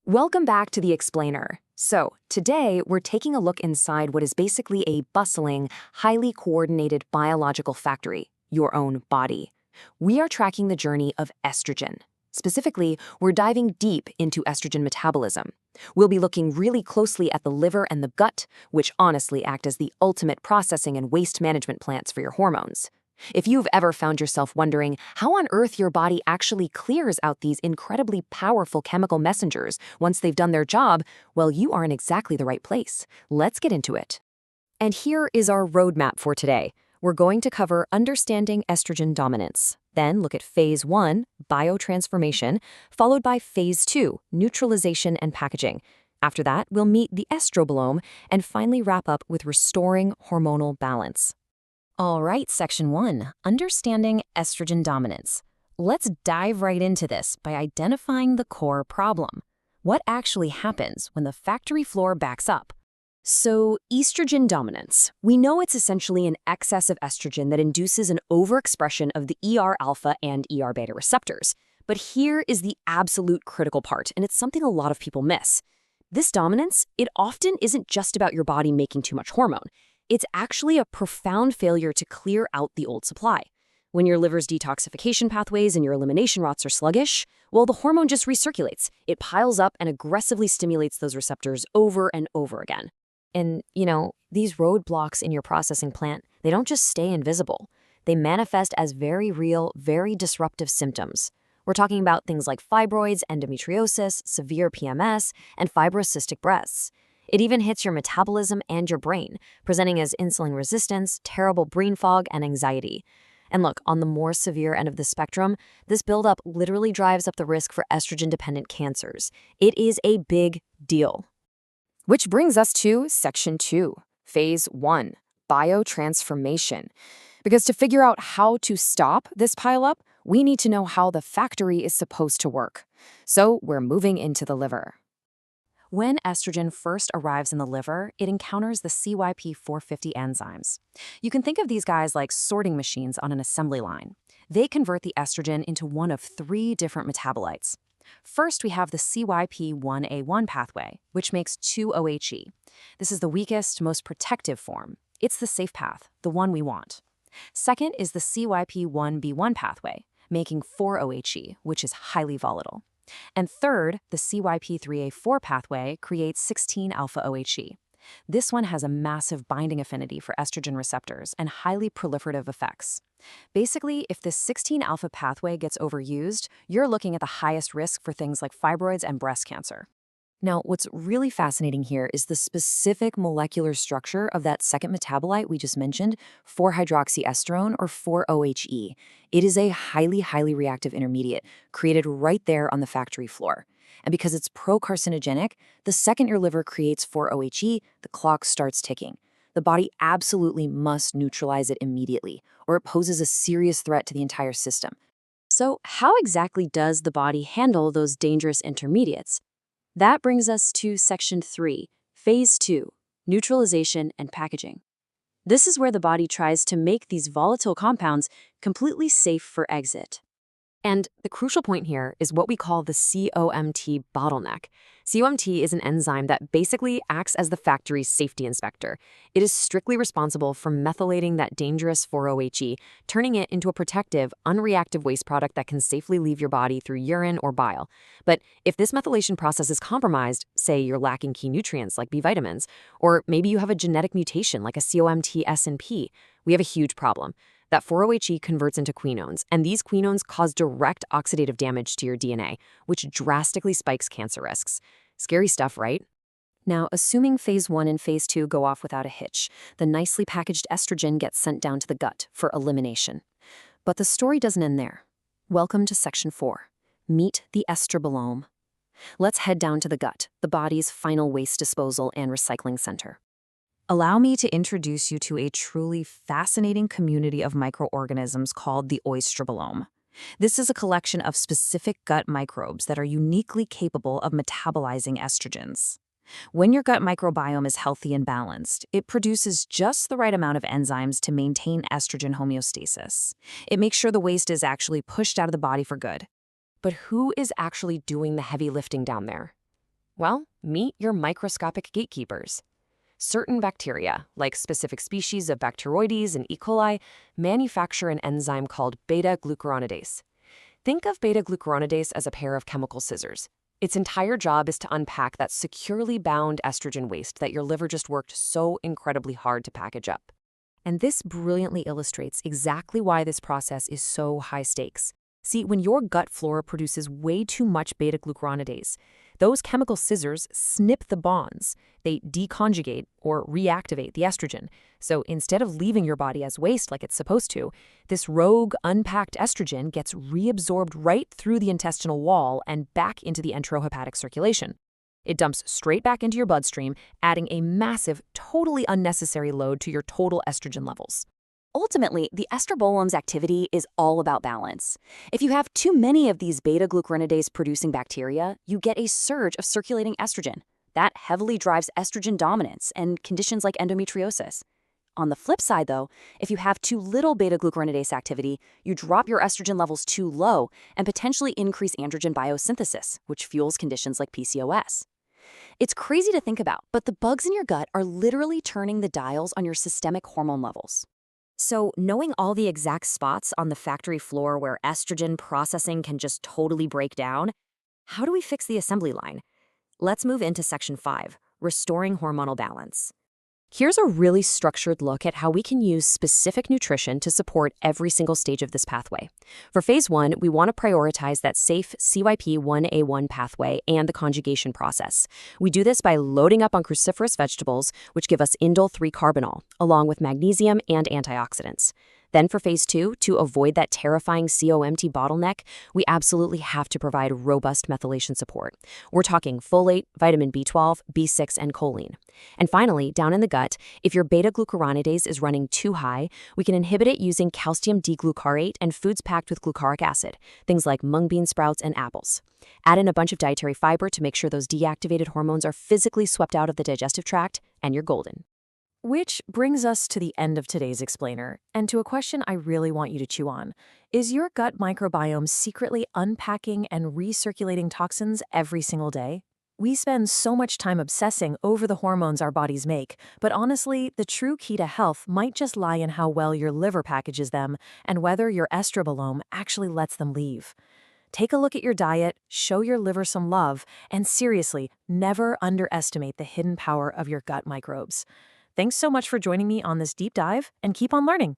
Welcome back to The Explainer. So, today we're taking a look inside what is basically a bustling, highly coordinated biological factory, your own body. We are tracking the journey of estrogen. Specifically, we're diving deep into estrogen metabolism. We'll be looking really closely at the liver and the gut, which honestly act as the ultimate processing and waste management plants for your hormones. If you've ever found yourself wondering how on earth your body actually clears out these incredibly powerful chemical messengers once they've done their job, well, you are in exactly the right place. Let's get into it. And here is our roadmap for today. We're going to cover understanding estrogen dominance, then look at Phase 1, biotransformation, followed by Phase 2, neutralization and packaging. After that, we'll meet the estrobolome and finally wrap up with restoring hormonal balance. All right, Section 1, Understanding Estrogen Dominance. Let's dive right into this by identifying the core problem. What actually happens when the factory floor backs up? So, estrogen dominance. We know it's essentially an excess of estrogen that induces an overexpression of the ER-alpha and ER-beta receptors. But here is the absolute critical part, and it's something a lot of people miss. This dominance, it often isn't just about your body making too much hormone. It's actually a profound failure to clear out the old supply. When your liver's detoxification pathways and your elimination routes are sluggish, well, the hormone just recirculates. It piles up and aggressively stimulates those receptors over and over again. And, these roadblocks in your processing plant, they don't just stay invisible. They manifest as very real, very disruptive symptoms. We're talking about things like fibroids, endometriosis, severe PMS, and fibrocystic breasts. It even hits your metabolism and your brain, presenting as insulin resistance, terrible brain fog, and anxiety. And look, on the more severe end of the spectrum, this buildup literally drives up the risk for estrogen-dependent cancers. It is a big deal. Which brings us to Section 2, Phase 1, biotransformation. Because to figure out how to stop this pileup, we need to know how the factory is supposed to work. So we're moving into the liver. When estrogen first arrives in the liver, it encounters the CYP450 enzymes. You can think of these guys like sorting machines on an assembly line. They convert the estrogen into one of three different metabolites. First, we have the CYP1A1 pathway, which makes 2-OHE. This is the weakest, most protective form. It's the safe path, the one we want. Second is the CYP1B1 pathway, making 4-OHE, which is highly volatile. And third, the CYP3A4 pathway creates 16-alpha-OHE. This one has a massive binding affinity for estrogen receptors and highly proliferative effects. Basically, if this 16-alpha pathway gets overused, you're looking at the highest risk for things like fibroids and breast cancer. Now, what's really fascinating here is the specific molecular structure of that second metabolite we just mentioned, 4-hydroxyesterone or 4-OHE. It is a highly reactive intermediate created right there on the factory floor. And because it's pro-carcinogenic, the second your liver creates 4-OHE, the clock starts ticking. The body absolutely must neutralize it immediately, or it poses a serious threat to the entire system. So how exactly does the body handle those dangerous intermediates? That brings us to Section 3, Phase 2, neutralization and packaging. This is where the body tries to make these volatile compounds completely safe for exit. And the crucial point here is what we call the COMT bottleneck. COMT is an enzyme that basically acts as the factory's safety inspector. It is strictly responsible for methylating that dangerous 4-OHE, turning it into a protective, unreactive waste product that can safely leave your body through urine or bile. But if this methylation process is compromised, say you're lacking key nutrients like B vitamins, or maybe you have a genetic mutation like a COMT S&P, we have a huge problem. That 4-OHE converts into quinones, and these quinones cause direct oxidative damage to your DNA, which drastically spikes cancer risks. Scary stuff, right? Now, assuming Phase 1 and Phase 2 go off without a hitch, the nicely packaged estrogen gets sent down to the gut for elimination. But the story doesn't end there. Welcome to Section 4. Meet the estrobolome. Let's head down to the gut, the body's final waste disposal and recycling center. Allow me to introduce you to a truly fascinating community of microorganisms called the oestrobolome. This is a collection of specific gut microbes that are uniquely capable of metabolizing estrogens. When your gut microbiome is healthy and balanced, it produces just the right amount of enzymes to maintain estrogen homeostasis. It makes sure the waste is actually pushed out of the body for good. But who is actually doing the heavy lifting down there? Well, meet your microscopic gatekeepers. Certain bacteria, like specific species of Bacteroides and E. coli, manufacture an enzyme called beta-glucuronidase. Think of beta-glucuronidase as a pair of chemical scissors. Its entire job is to unpack that securely bound estrogen waste that your liver just worked so incredibly hard to package up. And this brilliantly illustrates exactly why this process is so high stakes. See, when your gut flora produces way too much beta-glucuronidase, those chemical scissors snip the bonds. They deconjugate or reactivate the estrogen. So instead of leaving your body as waste like it's supposed to, this rogue, unpacked estrogen gets reabsorbed right through the intestinal wall and back into the enterohepatic circulation. It dumps straight back into your bloodstream, adding a massive, totally unnecessary load to your total estrogen levels. Ultimately, the estrobolum's activity is all about balance. If you have too many of these beta-glucuronidase-producing bacteria, you get a surge of circulating estrogen. That heavily drives estrogen dominance and conditions like endometriosis. On the flip side, though, if you have too little beta-glucuronidase activity, you drop your estrogen levels too low and potentially increase androgen biosynthesis, which fuels conditions like PCOS. It's crazy to think about, but the bugs in your gut are literally turning the dials on your systemic hormone levels. So, knowing all the exact spots on the factory floor where estrogen processing can just totally break down, how do we fix the assembly line? Let's move into Section 5, Restoring Hormonal Balance. Here's a really structured look at how we can use specific nutrition to support every single stage of this pathway. For phase 1, we want to prioritize that safe CYP1A1 pathway and the conjugation process. We do this by loading up on cruciferous vegetables, which give us indole 3-carbinol, along with magnesium and antioxidants. Then for phase 2, to avoid that terrifying COMT bottleneck, we absolutely have to provide robust methylation support. We're talking folate, vitamin B12, B6, and choline. And finally, down in the gut, if your beta-glucuronidase is running too high, we can inhibit it using calcium D-glucarate and foods packed with glucaric acid, things like mung bean sprouts and apples. Add in a bunch of dietary fiber to make sure those deactivated hormones are physically swept out of the digestive tract, and you're golden. Which brings us to the end of today's explainer, and to a question I really want you to chew on. Is your gut microbiome secretly unpacking and recirculating toxins every single day? We spend so much time obsessing over the hormones our bodies make, but honestly, the true key to health might just lie in how well your liver packages them and whether your estrobolome actually lets them leave. Take a look at your diet, show your liver some love, and seriously, never underestimate the hidden power of your gut microbes. Thanks so much for joining me on this deep dive, and keep on learning.